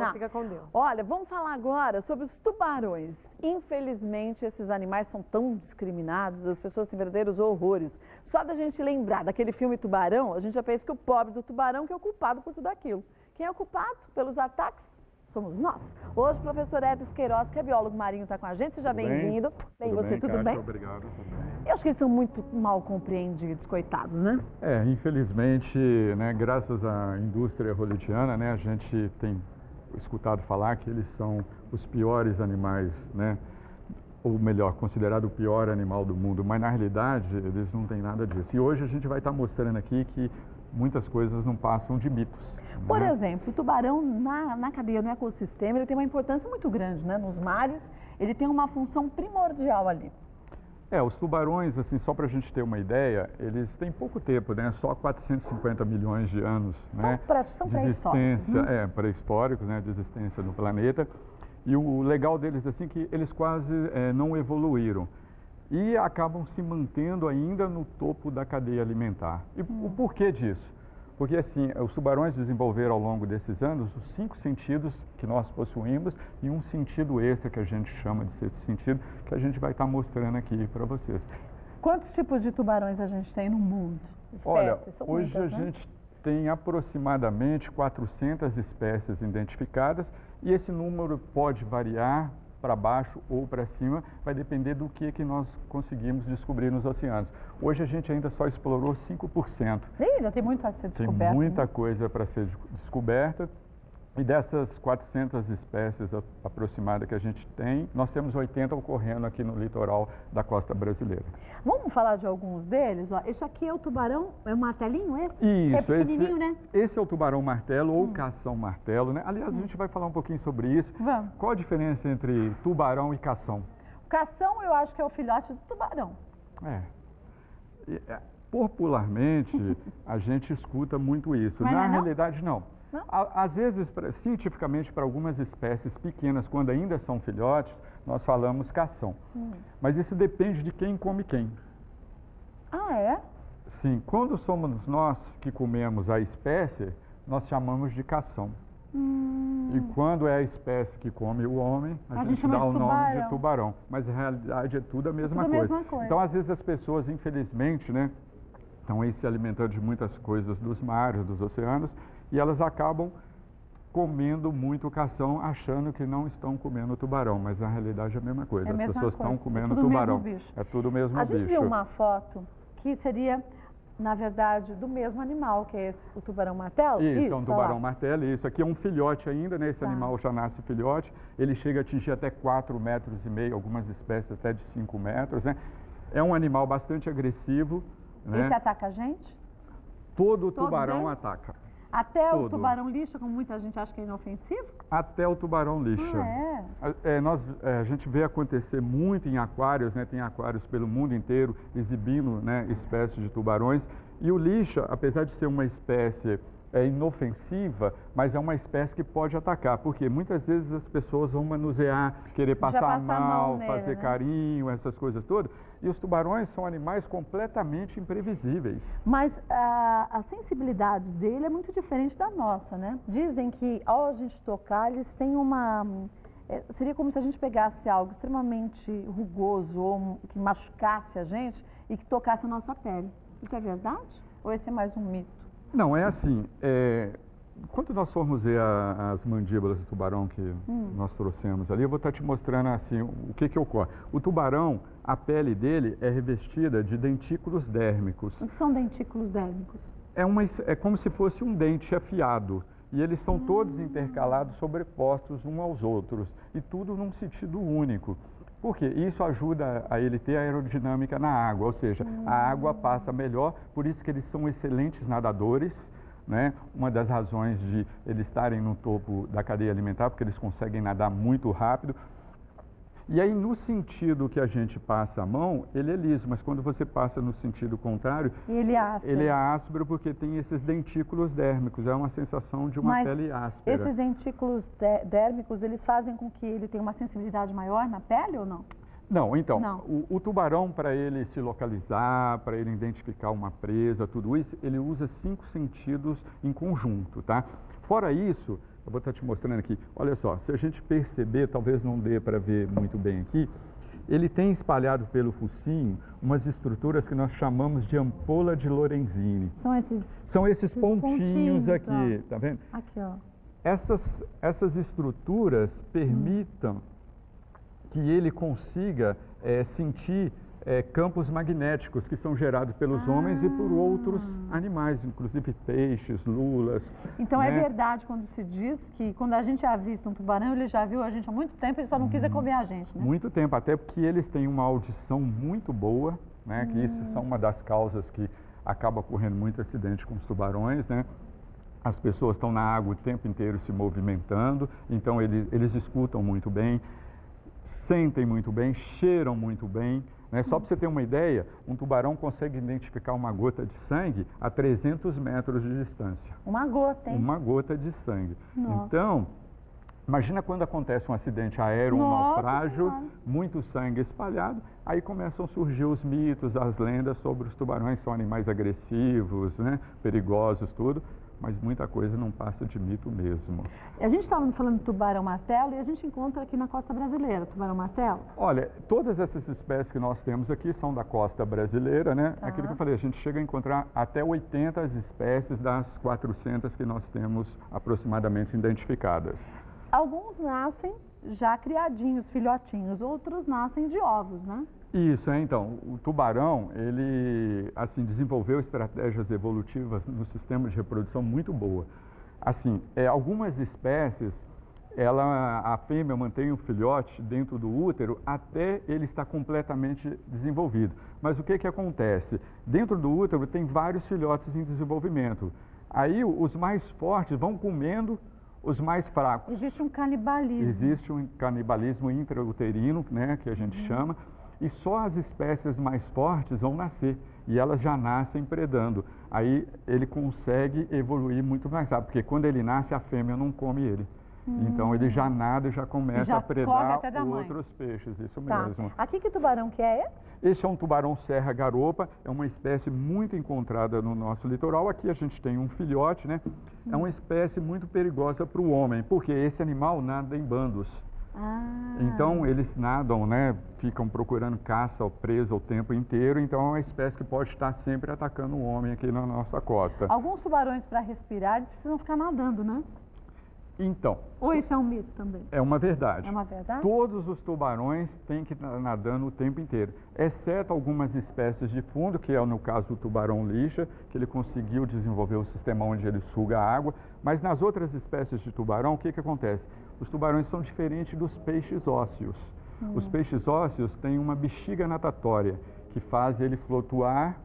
terminar. Fica com Deus. Olha, vamos falar agora sobre os tubarões. Infelizmente, esses animais são tão discriminados, as pessoas têm verdadeiros horrores. Só da gente lembrar daquele filme Tubarão, a gente já pensa que o pobre do tubarão que é o culpado por tudo aquilo. Quem é o culpado pelos ataques? Somos nós. Hoje, o professor Edris Queiroz, que é biólogo marinho, está com a gente. Seja bem-vindo. Bem, você, tudo bem? Obrigado. Eu acho que eles são muito mal compreendidos, coitados, né? Infelizmente, né, graças à indústria hollywoodiana, né, a gente tem escutado falar que eles são os piores animais, né? Ou melhor, considerado o pior animal do mundo, mas na realidade eles não têm nada disso. E hoje a gente vai estar mostrando aqui que muitas coisas não passam de mitos. Por exemplo, o tubarão na cadeia, no ecossistema, ele tem uma importância muito grande, né? Nos mares, ele tem uma função primordial ali. Os tubarões, assim, só para a gente ter uma ideia, eles têm pouco tempo, né? Só 450 milhões de anos, né? São de existência, pré-históricos, né? De existência do planeta. E o legal deles, assim, que eles quase não evoluíram. E acabam se mantendo ainda no topo da cadeia alimentar. E o porquê disso? Porque, assim, os tubarões desenvolveram ao longo desses anos os 5 sentidos que nós possuímos e um sentido extra que a gente chama de sexto sentido, que a gente vai estar mostrando aqui para vocês. Quantos tipos de tubarões a gente tem no mundo? Espécies? Olha, são hoje muitas, a né? gente tem aproximadamente 400 espécies identificadas e esse número pode variar para baixo ou para cima, vai depender do que nós conseguimos descobrir nos oceanos. Hoje a gente ainda só explorou 5%. Ainda tem muito a ser descoberto. Tem muita né? coisa para ser descoberta. E dessas 400 espécies aproximadas que a gente tem, nós temos 80 ocorrendo aqui no litoral da costa brasileira. Vamos falar de alguns deles? Ó, esse aqui é o tubarão, é o martelinho esse? Isso, é pequenininho, né? Esse é o tubarão martelo ou cação martelo, né? Aliás, a gente vai falar um pouquinho sobre isso. Vamos. Qual a diferença entre tubarão e cação? O cação eu acho que é o filhote do tubarão. Popularmente, a gente escuta muito isso. Mas Na não? realidade, não. Não? Às vezes, cientificamente, para algumas espécies pequenas, quando ainda são filhotes, nós falamos cação. Mas isso depende de quem come quem. Ah, é? Sim, quando somos nós que comemos a espécie, nós chamamos de cação. E quando é a espécie que come o homem, a gente chama dá de o nome tubarão. de tubarão. Mas na realidade é tudo a mesma tudo a coisa. mesma coisa. Então, às vezes as pessoas, infelizmente, né, estão aí se alimentando de muitas coisas dos mares, dos oceanos, e elas acabam comendo muito cação, achando que não estão comendo tubarão, mas na realidade é a mesma coisa. É a mesma As pessoas coisa. estão comendo tudo o tubarão. mesmo bicho. É tudo o mesmo A bicho. gente viu uma foto que seria, na verdade, do mesmo animal, que é esse, o tubarão martelo? Isso, é um tubarão lá. martelo. Isso aqui é um filhote ainda, né? Esse Tá. animal já nasce filhote. Ele chega a atingir até 4,5 metros, algumas espécies até de 5 metros, né? É um animal bastante agressivo, né? Esse ataca a gente? Todo Todos tubarão eles? ataca. Até o Todo. tubarão lixa, como muita gente acha que é inofensivo? Até o tubarão lixa. A gente vê acontecer muito em aquários, né? Tem aquários pelo mundo inteiro exibindo, né, espécies de tubarões. E o lixa, apesar de ser uma espécie inofensiva, mas é uma espécie que pode atacar. Porque muitas vezes as pessoas vão manusear, querer passar passa a mão mal, nele, fazer né? carinho, essas coisas todas. E os tubarões são animais completamente imprevisíveis. Mas a sensibilidade dele é muito diferente da nossa, né? Dizem que ao a gente tocar, eles têm uma... seria como se a gente pegasse algo extremamente rugoso ou que machucasse a gente e que tocasse a nossa pele. Isso é verdade? Ou esse é mais um mito? Não, é assim, quando nós formos ver as mandíbulas do tubarão que nós trouxemos ali, eu vou estar te mostrando assim, o que ocorre. O tubarão, a pele dele é revestida de dentículos dérmicos. O que são dentículos dérmicos? É como se fosse um dente afiado. E eles são todos intercalados, sobrepostos uns aos outros. E tudo num sentido único. Por quê? Isso ajuda a ele ter aerodinâmica na água, ou seja, a água passa melhor, por isso que eles são excelentes nadadores, né? Uma das razões de eles estarem no topo da cadeia alimentar, porque eles conseguem nadar muito rápido. E aí, no sentido que a gente passa a mão, ele é liso, mas quando você passa no sentido contrário, ele é áspero. Ele é áspero porque tem esses dentículos dérmicos, é uma sensação de uma pele áspera. Esses dentículos dérmicos, eles fazem com que ele tenha uma sensibilidade maior na pele ou não? Não, então, Não. O tubarão, para ele se localizar, para ele identificar uma presa, tudo isso, ele usa 5 sentidos em conjunto, tá? Fora isso, Eu vou estar te mostrando aqui. Olha só, se a gente perceber, talvez não dê para ver muito bem aqui, ele tem espalhado pelo focinho umas estruturas que nós chamamos de ampola de Lorenzini. São esses pontinhos aqui, tá vendo? Aqui, ó. Essas estruturas permitam que ele consiga sentir campos magnéticos que são gerados pelos homens e por outros animais, inclusive peixes, lulas. Então né? é verdade quando se diz que quando a gente avista um tubarão, ele já viu a gente há muito tempo, ele só não quis comer a gente, né? Muito tempo, até porque eles têm uma audição muito boa, né? Que isso são uma das causas que acaba ocorrendo muito acidente com os tubarões, né? As pessoas estão na água o tempo inteiro se movimentando, então eles escutam muito bem, sentem muito bem, cheiram muito bem. Né? Só para você ter uma ideia, um tubarão consegue identificar uma gota de sangue a 300 metros de distância. Uma gota, hein? Uma gota de sangue. Nossa. Então, imagina quando acontece um acidente aéreo, um naufrágio, muito sangue espalhado, aí começam a surgir os mitos, as lendas sobre os tubarões, são animais agressivos, né? Perigosos, tudo. Mas muita coisa não passa de mito mesmo. A gente estava falando de tubarão-martelo e a gente encontra aqui na costa brasileira, tubarão-martelo? Olha, todas essas espécies que nós temos aqui são da costa brasileira, né? Aquilo que eu falei, a gente chega a encontrar até 80 espécies das 400 que nós temos aproximadamente identificadas. Alguns nascem já criadinhos, filhotinhos, outros nascem de ovos, né? Isso, então, o tubarão, ele, assim, desenvolveu estratégias evolutivas no sistema de reprodução muito boa. Assim, algumas espécies, a fêmea mantém o filhote dentro do útero até ele estar completamente desenvolvido. Mas o que acontece? Dentro do útero tem vários filhotes em desenvolvimento. Aí os mais fortes vão comendo os mais fracos. Existe um canibalismo. Existe um canibalismo intrauterino, né, que a gente chama. E só as espécies mais fortes vão nascer, e elas já nascem predando. Aí ele consegue evoluir muito mais rápido, porque quando ele nasce, a fêmea não come ele. Então ele já nada e já começa a predar outros peixes, isso mesmo. Aqui que tubarão que é esse? Esse é um tubarão serra-garopa, é uma espécie muito encontrada no nosso litoral. Aqui a gente tem um filhote, né? É uma espécie muito perigosa para o homem, porque esse animal nada em bandos. Então eles nadam, né? Ficam procurando caça ou presa o tempo inteiro, então é uma espécie que pode estar sempre atacando o homem aqui na nossa costa. Alguns tubarões, para respirar, eles precisam ficar nadando, né? Então. Ou isso é um mito também? É uma verdade. É uma verdade? Todos os tubarões têm que estar nadando o tempo inteiro, exceto algumas espécies de fundo, que é no caso o tubarão lixa, que ele conseguiu desenvolver o sistema onde ele suga a água, mas nas outras espécies de tubarão, o que acontece? Os tubarões são diferentes dos peixes ósseos. Os peixes ósseos têm uma bexiga natatória, que faz ele flutuar,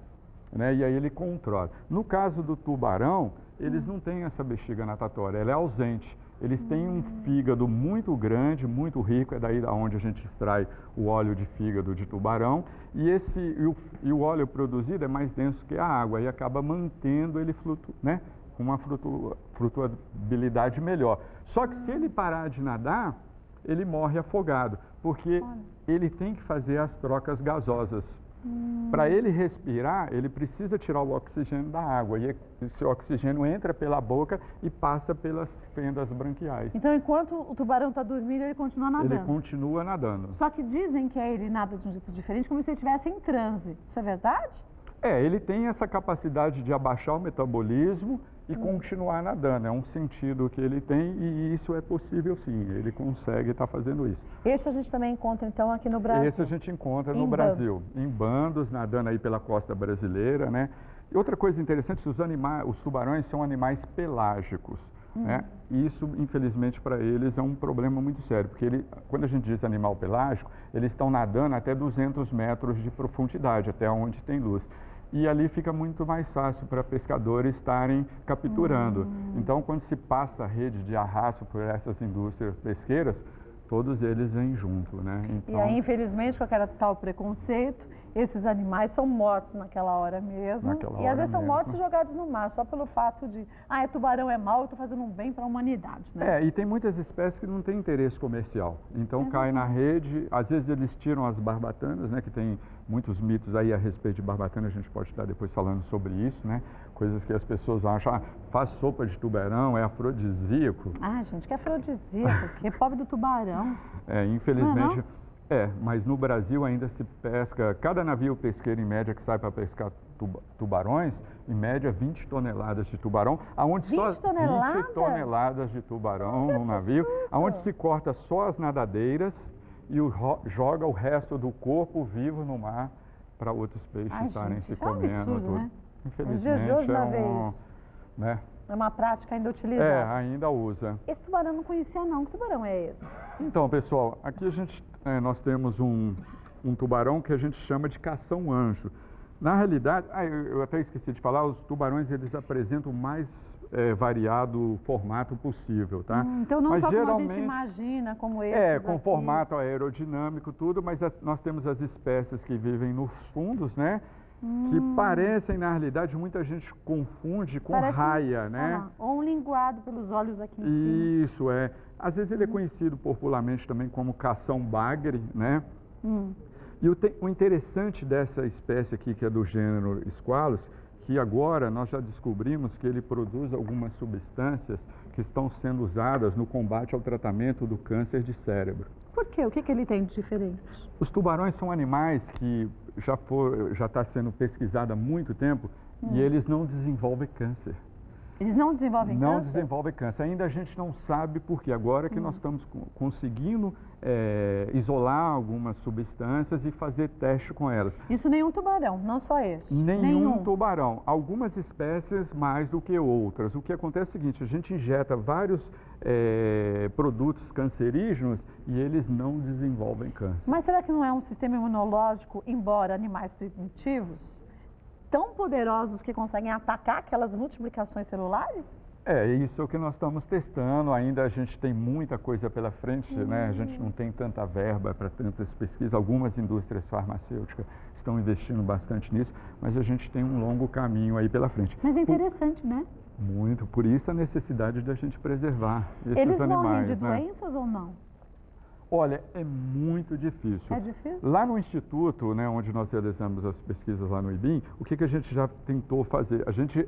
né, e aí ele controla. No caso do tubarão, eles não têm essa bexiga natatória, ela é ausente. Eles têm um fígado muito grande, muito rico, é daí da onde a gente extrai o óleo de fígado de tubarão, e o óleo produzido é mais denso que a água, e acaba mantendo ele né, com uma flutuabilidade melhor. Só que se ele parar de nadar, ele morre afogado, porque ele tem que fazer as trocas gasosas. Para ele respirar, ele precisa tirar o oxigênio da água, e esse oxigênio entra pela boca e passa pelas fendas branquiais. Então, enquanto o tubarão está dormindo, ele continua nadando? Ele continua nadando. Só que dizem que ele nada de um jeito diferente, como se ele estivesse em transe. Isso é verdade? Ele tem essa capacidade de abaixar o metabolismo e continuar nadando. É um sentido que ele tem, e isso é possível sim, ele consegue estar fazendo isso. Esse a gente também encontra então aqui no Brasil? Esse a gente encontra no Brasil, em bandos, nadando aí pela costa brasileira, né? E outra coisa interessante, os tubarões são animais pelágicos, né? E isso, infelizmente, para eles é um problema muito sério, porque quando a gente diz animal pelágico, eles estão nadando até 200 metros de profundidade, até onde tem luz. E ali fica muito mais fácil para pescadores estarem capturando. Então, quando se passa a rede de arrasto por essas indústrias pesqueiras, todos eles vêm junto, né? Então, e aí, infelizmente, com aquele tal preconceito, esses animais são mortos naquela hora mesmo. E às vezes são mortos jogados no mar, só pelo fato de, tubarão é mau, eu estou fazendo um bem para a humanidade, né? E tem muitas espécies que não têm interesse comercial. Então cai na rede, às vezes eles tiram as barbatanas, né, que tem muitos mitos aí a respeito de barbatana, a gente pode estar depois falando sobre isso, né? Coisas que as pessoas acham, faz sopa de tubarão, é afrodisíaco. Ah, gente, que afrodisíaco, que pobre do tubarão. Infelizmente, não? mas no Brasil ainda se pesca, cada navio pesqueiro em média que sai para pescar tubarões, em média 20 toneladas de tubarão, aonde 20 só toneladas? 20 toneladas de tubarão no navio, aonde se corta só as nadadeiras e joga o resto do corpo vivo no mar para outros peixes estarem se comendo. É um absurdo, né? Infelizmente né? É uma prática ainda utilizada. Ainda usa. Esse tubarão eu não conhecia não. Que tubarão é esse? Então, pessoal, aqui nós temos um tubarão que a gente chama de cação-anjo. Na realidade, eu até esqueci de falar, os tubarões eles apresentam o mais variado formato possível, tá? Então não mas só como a gente imagina, como esse. Com formato aerodinâmico, tudo, mas nós temos as espécies que vivem nos fundos, né? Que parecem, na realidade, muita gente confunde com raia, né? Ou um linguado pelos olhos aqui em cima. Isso, Às vezes ele é conhecido popularmente também como cação-bagre, né? E o interessante dessa espécie aqui, que é do gênero Squalus, que agora nós já descobrimos que ele produz algumas substâncias que estão sendo usadas no combate ao tratamento do câncer de cérebro. Por quê? O que ele tem de diferente? Os tubarões são animais que já está sendo pesquisado há muito tempo e eles não desenvolvem câncer. Eles não desenvolvem câncer? Não desenvolvem câncer. Ainda a gente não sabe por quê. Agora que nós estamos conseguindo isolar algumas substâncias e fazer teste com elas. Isso nenhum tubarão, não só esse? Nenhum tubarão. Algumas espécies mais do que outras. O que acontece é o seguinte, a gente injeta vários produtos cancerígenos e eles não desenvolvem câncer. Mas será que não é um sistema imunológico, embora animais primitivos, tão poderosos que conseguem atacar aquelas multiplicações celulares? Isso é o que nós estamos testando, ainda a gente tem muita coisa pela frente, né? A gente não tem tanta verba para tantas pesquisas, algumas indústrias farmacêuticas estão investindo bastante nisso, mas a gente tem um longo caminho aí pela frente. Mas é interessante, né? Muito, por isso a necessidade da gente preservar esses animais. Eles animais. Morrem de doenças ou não? Olha, é muito difícil. É difícil? Lá no Instituto, né, onde nós realizamos as pesquisas lá no IBIM, o que a gente já tentou fazer? A gente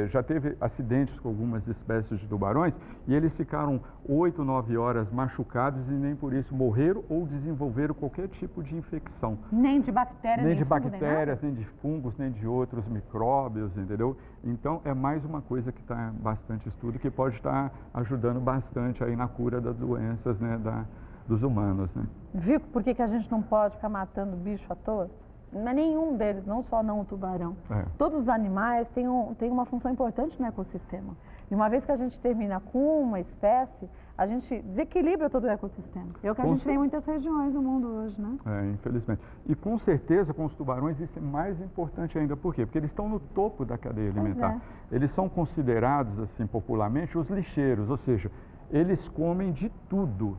já teve acidentes com algumas espécies de tubarões e eles ficaram 8, 9 horas machucados e nem por isso morreram ou desenvolveram qualquer tipo de infecção. Nem de bactérias, nem de bactérias, nem de fungos, nem de outros micróbios, entendeu? Então, é mais uma coisa que está em bastante estudo, que pode estar ajudando bastante aí na cura das doenças, né, dos humanos, né? Viu por que a gente não pode ficar matando bicho à toa? Não é nenhum deles, não só não o tubarão. Todos os animais têm uma função importante no ecossistema. E uma vez que a gente termina com uma espécie, a gente desequilibra todo o ecossistema. É o que a gente tem em muitas regiões do mundo hoje, né? Infelizmente. E com certeza com os tubarões isso é mais importante ainda. Por quê? Porque eles estão no topo da cadeia alimentar. Eles são considerados, assim, popularmente, os lixeiros, ou seja, eles comem de tudo.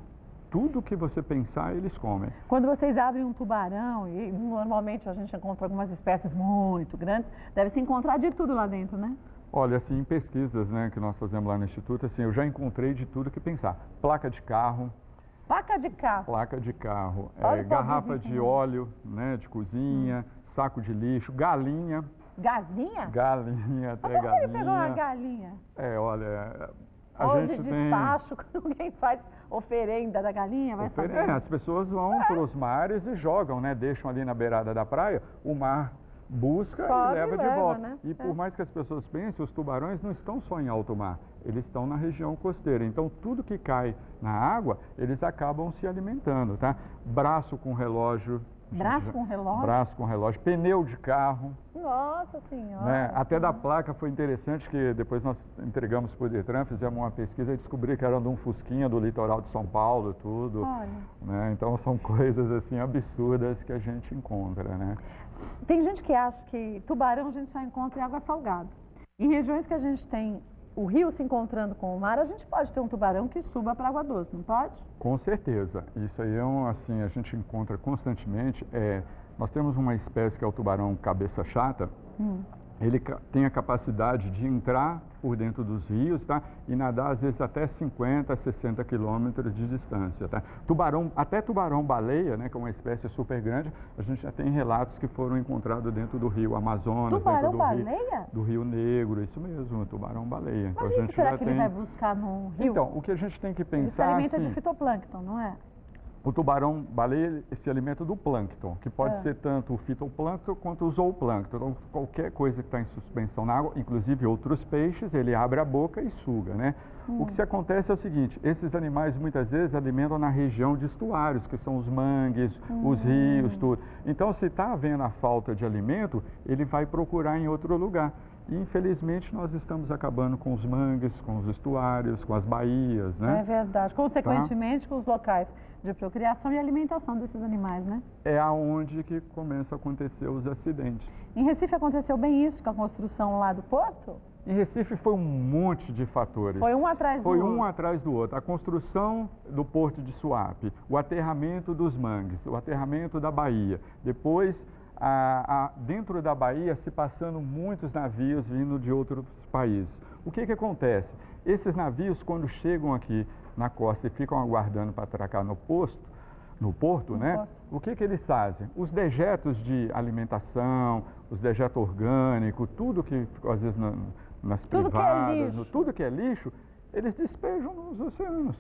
Tudo que você pensar, eles comem. Quando vocês abrem um tubarão, e normalmente a gente encontra algumas espécies muito grandes, deve se encontrar de tudo lá dentro, né? Olha, assim, em pesquisas, né, que nós fazemos lá no Instituto, assim, eu já encontrei de tudo que pensar. Placa de carro. Placa de carro? Placa de carro. Garrafa de óleo, né, de cozinha, saco de lixo, galinha. Galinha? Galinha, até galinha. Como ele pegou uma galinha? Olha... Ou de despacho, quando alguém faz oferenda da galinha, vai saber. As pessoas vão para os mares e jogam, né? Deixam ali na beirada da praia, o mar busca e leva de volta. Né? E por mais que as pessoas pensem, os tubarões não estão só em alto mar, eles estão na região costeira. Então, tudo que cai na água, eles acabam se alimentando, tá? Braço com relógio. Braço com relógio? Braço com relógio, pneu de carro. Nossa Senhora! Né? Até da placa foi interessante que depois nós entregamos para o Detran, fizemos uma pesquisa e descobri que era de um fusquinha do litoral de São Paulo e tudo. Olha. Né? Então são coisas assim absurdas que a gente encontra, né? Tem gente que acha que tubarão a gente só encontra em água salgada. Em regiões que a gente tem o rio se encontrando com o mar, a gente pode ter um tubarão que suba para a água doce, não pode? Com certeza. Isso aí assim, a gente encontra constantemente. Nós temos uma espécie que é o tubarão cabeça chata, ele tem a capacidade de entrar por dentro dos rios, tá? E nadar às vezes até 50, 60 quilômetros de distância, tá? Até tubarão-baleia, né, que é uma espécie super grande, a gente já tem relatos que foram encontrados dentro do rio Amazonas, Tubarão-baleia? do Rio Negro, isso mesmo, tubarão-baleia. Mas o que será que ele vai buscar no rio? Então, o que a gente tem que pensar... Ele se alimenta de fitoplâncton, não é? O tubarão-baleia se alimenta do plâncton, que pode ser tanto o fitoplâncton quanto o zooplâncton. Então, qualquer coisa que está em suspensão na água, inclusive outros peixes, ele abre a boca e suga, né? O que acontece é o seguinte, esses animais muitas vezes alimentam na região de estuários, que são os mangues, os rios, tudo. Então, se está havendo a falta de alimento, ele vai procurar em outro lugar. E, infelizmente, nós estamos acabando com os mangues, com os estuários, com as baías, né? É verdade. Consequentemente, com os locais de procriação e alimentação desses animais, né? É aonde que começa a acontecer os acidentes. Em Recife aconteceu bem isso com a construção lá do porto? Em Recife foi um monte de fatores. Foi um atrás do outro. Foi um atrás do outro. A construção do porto de Suape, o aterramento dos mangues, o aterramento da baía. Depois, dentro da baía, se passando muitos navios vindo de outros países. O que acontece? Esses navios, quando chegam aqui na costa e ficam aguardando para atracar no porto, né? O que eles fazem? Os dejetos de alimentação, os dejetos orgânicos, tudo que às vezes nas privadas, tudo que é lixo, eles despejam nos oceanos.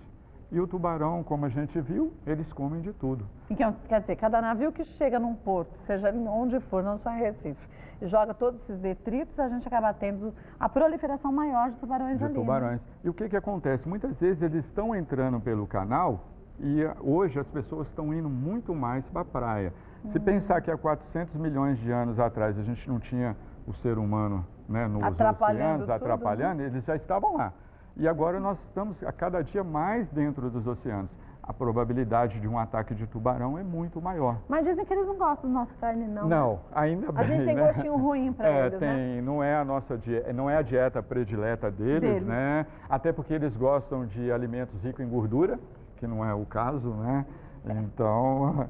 E o tubarão, como a gente viu, eles comem de tudo. Então, quer dizer, cada navio que chega num porto, seja onde for, não só em Recife, e joga todos esses detritos, a gente acaba tendo a proliferação maior de tubarões ali. Tubarões. Né? E o que acontece? Muitas vezes eles estão entrando pelo canal e hoje as pessoas estão indo muito mais para a praia. Se pensar que há 400 milhões de anos atrás a gente não tinha o ser humano, né, nos oceanos atrapalhando, eles já estavam lá. E agora nós estamos a cada dia mais dentro dos oceanos. A probabilidade de um ataque de tubarão é muito maior. Mas dizem que eles não gostam da nossa carne, não. Não, ainda bem. A gente tem gostinho ruim para eles, né? Não é a nossa não é a dieta predileta deles, né? Até porque eles gostam de alimentos ricos em gordura, que não é o caso, né? Então...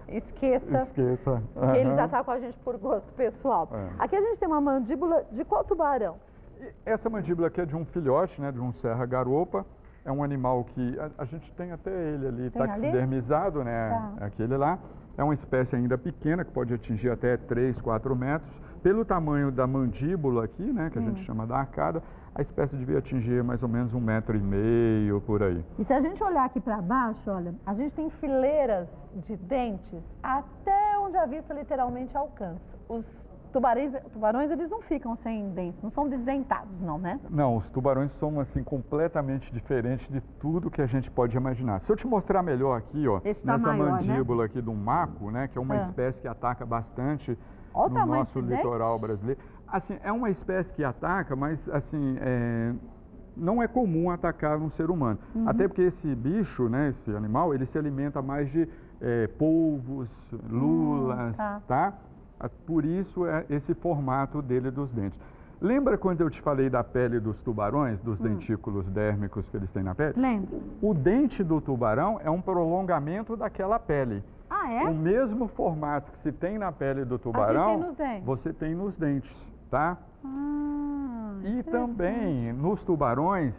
Esqueça que eles atacam a gente por gosto pessoal. Aqui a gente tem uma mandíbula de qual tubarão? Essa mandíbula aqui é de um filhote, né? De um serra-garopa. É um animal que a gente tem até ele ali taxidermizado, né? Aquele lá. É uma espécie ainda pequena, que pode atingir até 3, 4 metros. Pelo tamanho da mandíbula aqui, né? Que a gente chama da arcada, a espécie devia atingir mais ou menos 1,5 metro por aí. E se a gente olhar aqui para baixo, olha, a gente tem fileiras de dentes até onde a vista literalmente alcança. Os tubarões, eles não ficam sem dentes, não são desdentados, não, né? Não, os tubarões são, assim, completamente diferentes de tudo que a gente pode imaginar. Se eu te mostrar melhor aqui, ó, nessa mandíbula aqui do maco, né, que é uma espécie que ataca bastante no nosso litoral brasileiro. Assim, é uma espécie que ataca, mas, assim, não é comum atacar um ser humano. Até porque esse bicho, né, esse animal, ele se alimenta mais de polvos, lulas, tá? Por isso é esse formato dele dos dentes. Lembra quando eu te falei da pele dos tubarões, dos dentículos dérmicos que eles têm na pele? Lembro. O dente do tubarão é um prolongamento daquela pele. Ah, é? O mesmo formato que se tem na pele do tubarão, você tem nos dentes, tá? E também, nos tubarões,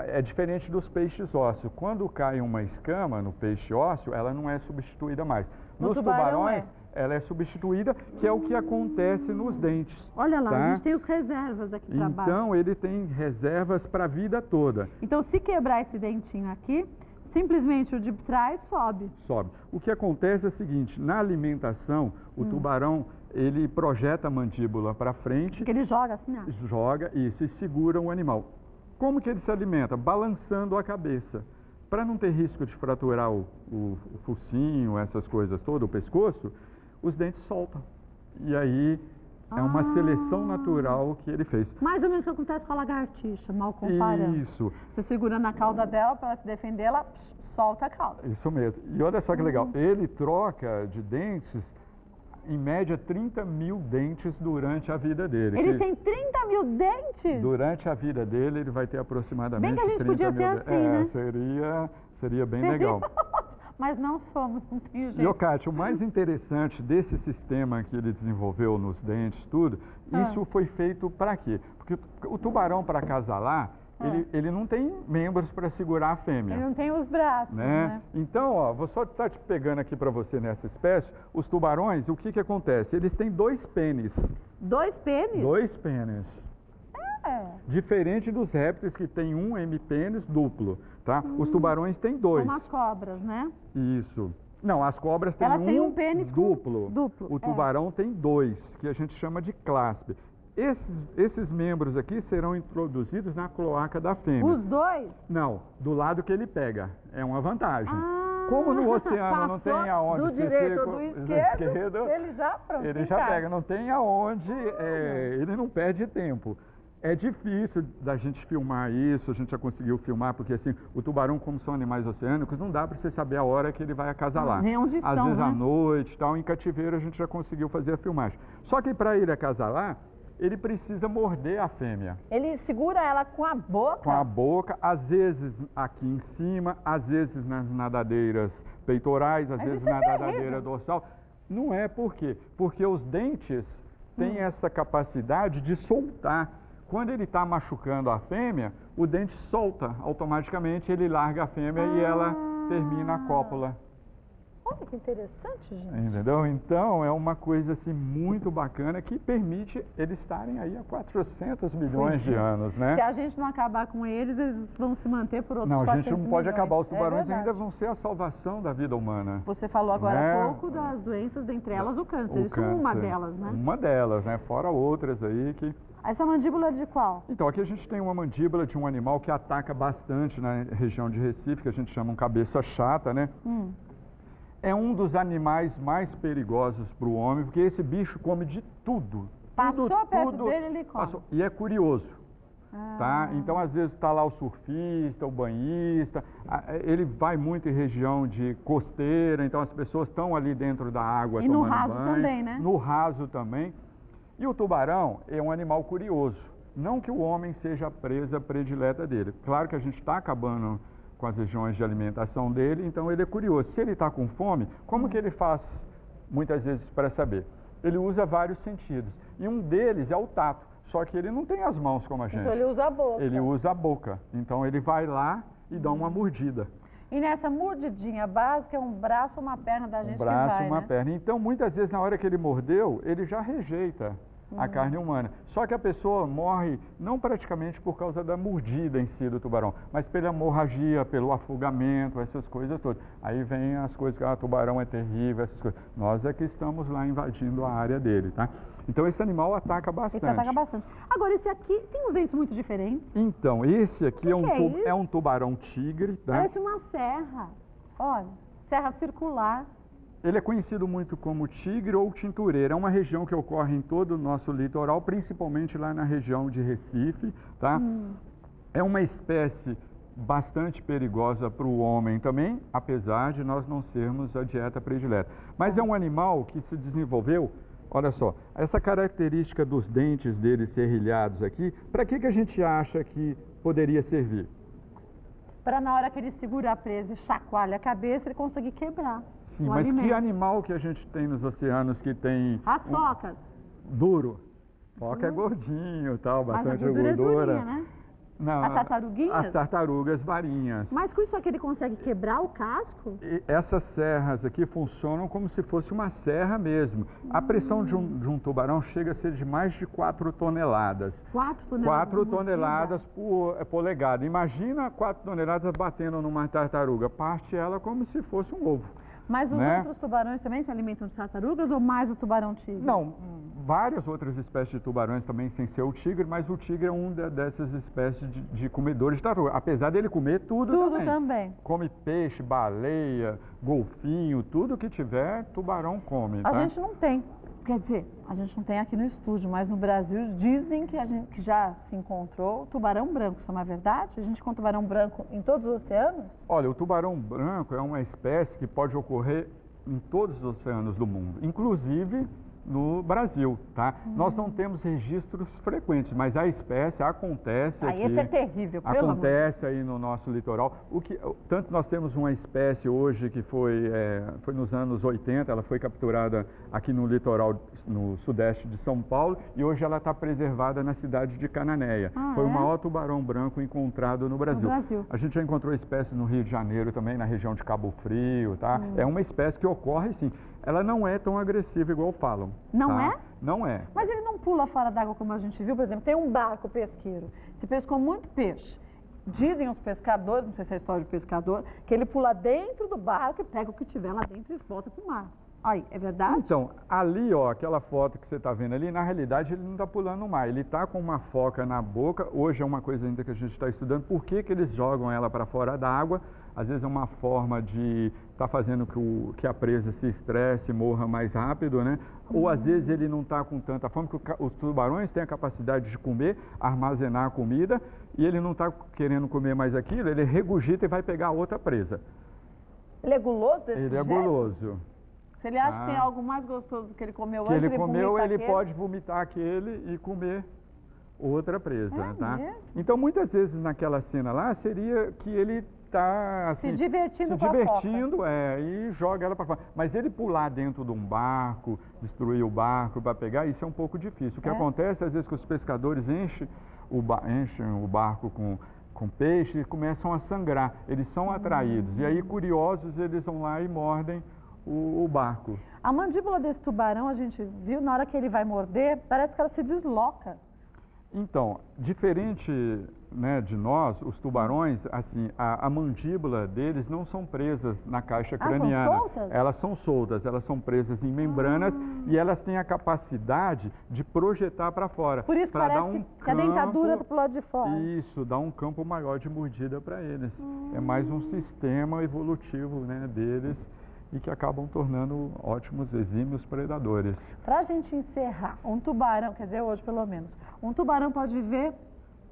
é diferente dos peixes ósseos. Quando cai uma escama no peixe ósseo, ela não é substituída mais. Nos tubarões, ela é substituída, que é o que acontece nos dentes. Olha lá, a gente tem os reservas aqui para baixo. Então, ele tem reservas para a vida toda. Então, se quebrar esse dentinho aqui, simplesmente o de trás sobe. Sobe. O que acontece é o seguinte, na alimentação, o tubarão, ele projeta a mandíbula para frente. Porque ele joga assim, né? Joga isso e segura o animal. Como que ele se alimenta? Balançando a cabeça. Para não ter risco de fraturar o focinho, essas coisas todas, o pescoço, os dentes soltam. E aí é uma seleção natural que ele fez. Mais ou menos o que acontece com a lagartixa, mal comparando. Isso. Você segura na cauda dela para ela se defender, ela solta a cauda. Isso mesmo. E olha só que legal, ele troca de dentes, em média, 30 mil dentes durante a vida dele. Ele tem 30 mil dentes? Durante a vida dele, ele vai ter aproximadamente 30 mil dentes. Bem que a gente podia ser assim, né? Seria bem legal. mas não somos, não tem jeito. E, Cátia, o mais interessante desse sistema que ele desenvolveu nos dentes, tudo, isso foi feito para quê? Porque o tubarão, para acasalar, ele não tem membros para segurar a fêmea. Ele não tem os braços, né? Então, ó, vou só estar te pegando aqui para você nessa espécie, os tubarões, o que que acontece? Eles têm 2 pênis. 2 pênis? 2 pênis. Diferente dos répteis que tem um hemipênis duplo, tá? Os tubarões têm 2. Como as cobras, né? Isso. Não, as cobras têm um pênis duplo. O tubarão tem 2, que a gente chama de claspe. Esses membros aqui serão introduzidos na cloaca da fêmea. Os 2? Não, do lado que ele pega. É uma vantagem. Como no oceano não tem aonde do direito ou do esquerdo, ele já pega. Não tem aonde, ele não perde tempo. É difícil da gente filmar isso, a gente já conseguiu filmar, porque assim, o tubarão, como são animais oceânicos, não dá para você saber a hora que ele vai acasalar. Nem onde estão, às vezes né? à noite, tal, em cativeiro a gente já conseguiu fazer a filmagem. Só que para ele acasalar, ele precisa morder a fêmea. Ele segura ela com a boca? Com a boca, às vezes aqui em cima, às vezes nas nadadeiras peitorais, às vezes na nadadeira dorsal. Não é por quê? Porque os dentes têm essa capacidade de soltar. Quando ele está machucando a fêmea, o dente solta automaticamente, ele larga a fêmea e ela termina a cópula. Olha que interessante, gente. Entendeu? Então, é uma coisa assim muito bacana que permite eles estarem aí há 400 milhões de anos, né? Se a gente não acabar com eles, eles vão se manter por outros 400 milhões. Não, a gente não pode acabar. Os tubarões ainda vão ser a salvação da vida humana. Você falou agora há pouco das doenças, dentre elas o câncer. Isso é uma delas, né? Uma delas, né? Fora outras aí que... Essa mandíbula é de qual? Então, aqui a gente tem uma mandíbula de um animal que ataca bastante na região de Recife, que a gente chama um cabeça chata, né? É um dos animais mais perigosos para o homem, porque esse bicho come de tudo. Passou perto dele, ele come. E é curioso, tá? Então, às vezes, está lá o surfista, o banhista, ele vai muito em região de costeira, então as pessoas estão ali dentro da água tomando banho. E no raso também, né? No raso também. E o tubarão é um animal curioso. Não que o homem seja a presa predileta dele. Claro que a gente está acabando com as regiões de alimentação dele, então ele é curioso. Se ele está com fome, como que ele faz, muitas vezes, para saber? Ele usa vários sentidos. E um deles é o tato. Só que ele não tem as mãos como a gente. Então ele usa a boca. Ele usa a boca. Então ele vai lá e dá uma mordida. E nessa mordidinha básica é um braço ou uma perna da gente que vai, Um braço, uma né? perna. Então, muitas vezes, na hora que ele mordeu, ele já rejeita a carne humana. Só que a pessoa morre não praticamente por causa da mordida em si do tubarão, mas pela hemorragia, pelo afogamento, essas coisas todas. Aí vem as coisas que o tubarão é terrível, essas coisas. Nós é que estamos lá invadindo a área dele, tá? Então esse animal ataca bastante. Esse ataca bastante. Agora, esse aqui tem uns dentes muito diferentes. Então, esse aqui é um tubarão tigre, tá? Parece uma serra. Olha, serra circular. Ele é conhecido muito como tigre ou tintureira. É uma região que ocorre em todo o nosso litoral, principalmente lá na região de Recife, tá? É uma espécie bastante perigosa para o homem também, apesar de nós não sermos a dieta predileta. Mas é um animal que se desenvolveu, olha só, essa característica dos dentes dele serrilhados aqui, para que a gente acha que poderia servir? Para na hora que ele segura a presa e chacoalha a cabeça, ele conseguir quebrar. Sim, mas que animal que a gente tem nos oceanos que tem... As focas. Duro. Foca é gordinho e tal, bastante mas a gordura. gordura. É durinha, né? Não, as tartaruguinhas? As tartarugas marinhas. Mas com isso aqui ele consegue quebrar o casco? E essas serras aqui funcionam como se fosse uma serra mesmo. A pressão de um tubarão chega a ser de mais de 4 toneladas. 4 toneladas? 4 toneladas por polegada. Imagina 4 toneladas batendo numa tartaruga. Parte ela como se fosse um ovo. Mas os outros tubarões também se alimentam de tartarugas ou mais o tubarão tigre? Não, várias outras espécies de tubarões também sem ser o tigre, mas o tigre é uma dessas espécies de comedores de tartaruga. Apesar dele comer tudo também. Come peixe, baleia, golfinho, tudo que tiver, tubarão come. A gente não tem. Quer dizer, a gente não tem aqui no estúdio, mas no Brasil dizem que já se encontrou tubarão branco. Isso não é verdade? A gente encontra tubarão branco em todos os oceanos? Olha, o tubarão branco é uma espécie que pode ocorrer em todos os oceanos do mundo, inclusive no Brasil, tá? Nós não temos registros frequentes, mas a espécie acontece aqui. Esse é terrível, pelo amor. Acontece aí no nosso litoral. Tanto nós temos uma espécie hoje que foi nos anos 80, ela foi capturada aqui no litoral, no sudeste de São Paulo, e hoje ela está preservada na cidade de Cananéia. Foi o maior tubarão branco encontrado no Brasil. A gente já encontrou espécies no Rio de Janeiro também, na região de Cabo Frio, tá? É uma espécie que ocorre sim. Ela não é tão agressiva igual falam. Não tá? é? Não é. Mas ele não pula fora d'água como a gente viu, por exemplo, tem um barco pesqueiro, se pescou muito peixe. Dizem os pescadores, não sei se é história de pescador, que ele pula dentro do barco e pega o que tiver lá dentro e volta para o mar. Aí, é verdade? Então, ali, ó, aquela foto que você está vendo ali, na realidade ele não está pulando no mar, ele está com uma foca na boca. Hoje é uma coisa ainda que a gente está estudando, por que eles jogam ela para fora da água. Às vezes é uma forma de estar fazendo que a presa se estresse, morra mais rápido, né? Ou às vezes ele não está com tanta fome, porque os tubarões têm a capacidade de comer, armazenar a comida, e ele não está querendo comer mais aquilo, ele regurgita e vai pegar outra presa. Ele é guloso desse jeito? Ele é guloso. Se ele acha que tem algo mais gostoso do que ele comeu antes, ele comeu, ele pode vomitar aquele e comer outra presa, tá? Mesmo? Então, muitas vezes naquela cena lá, seria que ele está assim, se divertindo e joga ela para fora. Mas ele pular dentro de um barco, destruir o barco para pegar, isso é um pouco difícil. O que acontece, às vezes, que os pescadores enchem o barco com peixe e começam a sangrar. Eles são atraídos. E aí, curiosos, eles vão lá e mordem o barco. A mandíbula desse tubarão, a gente viu, na hora que ele vai morder, parece que ela se desloca. Então, diferente, né, de nós, os tubarões, assim, a mandíbula deles não são presas na caixa craniana. São soltas? Elas são soltas, elas são presas em membranas e elas têm a capacidade de projetar para fora. Por isso parece que a dentadura do lado de fora. Isso, dá um campo maior de mordida para eles. É mais um sistema evolutivo, né, deles, e que acabam tornando ótimos, exímios predadores. Para a gente encerrar, um tubarão, quer dizer, hoje pelo menos, um tubarão pode viver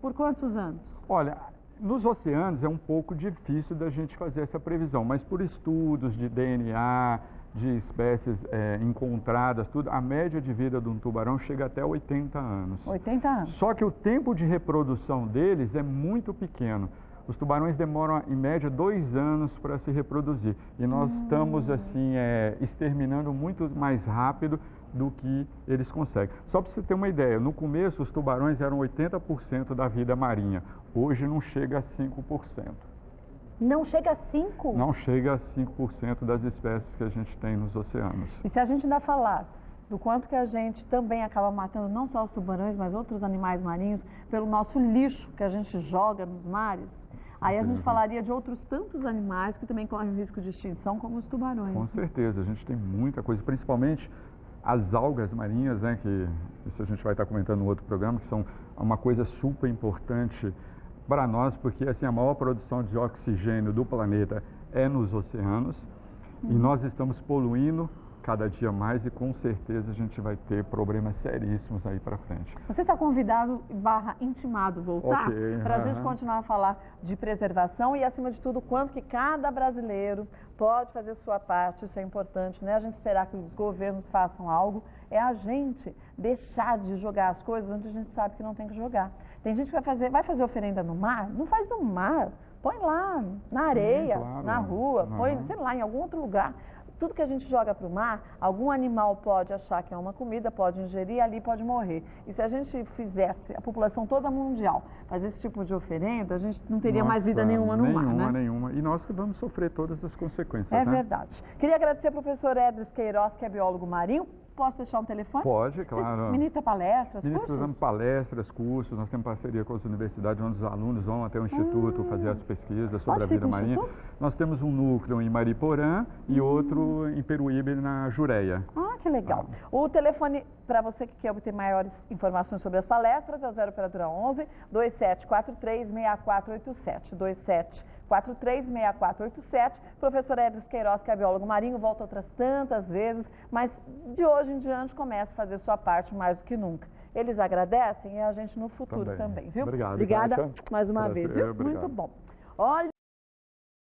por quantos anos? Olha, nos oceanos é um pouco difícil da gente fazer essa previsão, mas por estudos de DNA, de espécies encontradas, tudo, a média de vida de um tubarão chega até 80 anos. 80 anos. Só que o tempo de reprodução deles é muito pequeno. Os tubarões demoram, em média, 2 anos para se reproduzir. E nós estamos, assim, exterminando muito mais rápido do que eles conseguem. Só para você ter uma ideia, no começo os tubarões eram 80% da vida marinha. Hoje não chega a 5%. Não chega a 5%? Não chega a 5% das espécies que a gente tem nos oceanos. E se a gente ainda falasse do quanto que a gente também acaba matando não só os tubarões, mas outros animais marinhos, pelo nosso lixo que a gente joga nos mares, aí a gente falaria de outros tantos animais que também correm risco de extinção, como os tubarões. Com certeza, a gente tem muita coisa, principalmente as algas marinhas, né, que isso a gente vai estar comentando no outro programa, que são uma coisa super importante para nós, porque assim, a maior produção de oxigênio do planeta é nos oceanos, e nós estamos poluindo cada dia mais e com certeza a gente vai ter problemas seríssimos aí para frente. Você está convidado / intimado voltar para a gente continuar a falar de preservação e, acima de tudo, quanto que cada brasileiro pode fazer sua parte. Isso é importante, né? A gente esperar que os governos façam algo, é a gente deixar de jogar as coisas onde a gente sabe que não tem que jogar. Tem gente que vai fazer oferenda no mar, não faz no mar, põe lá na areia, na rua, põe, sei lá, em algum outro lugar. Tudo que a gente joga para o mar, algum animal pode achar que é uma comida, pode ingerir, ali pode morrer. E se a gente fizesse, a população toda mundial, fazer esse tipo de oferenda, a gente não teria mais vida nenhuma no mar, né? Nenhuma. E nós que vamos sofrer todas as consequências, né? É verdade. Queria agradecer ao professor Edris Queiroz, que é biólogo marinho. Posso deixar um telefone? Pode, claro. Ministra palestras, Ministramos palestras, cursos, nós temos parceria com as universidades, onde os alunos vão até o Instituto fazer as pesquisas sobre a vida marinha. Nós temos um núcleo em Mariporã e outro em Peruíbe, na Jureia. Ah, que legal. O telefone, para você que quer obter maiores informações sobre as palestras, é o 0 operadora 11 2743 6487. 2743-6487. Professor Edris Queiroz, que é biólogo marinho, volta outras tantas vezes, mas de hoje em diante começa a fazer sua parte mais do que nunca. Eles agradecem e a gente no futuro também, viu? Obrigado. Obrigada mais uma vez, viu? Obrigado. Muito bom. Olha...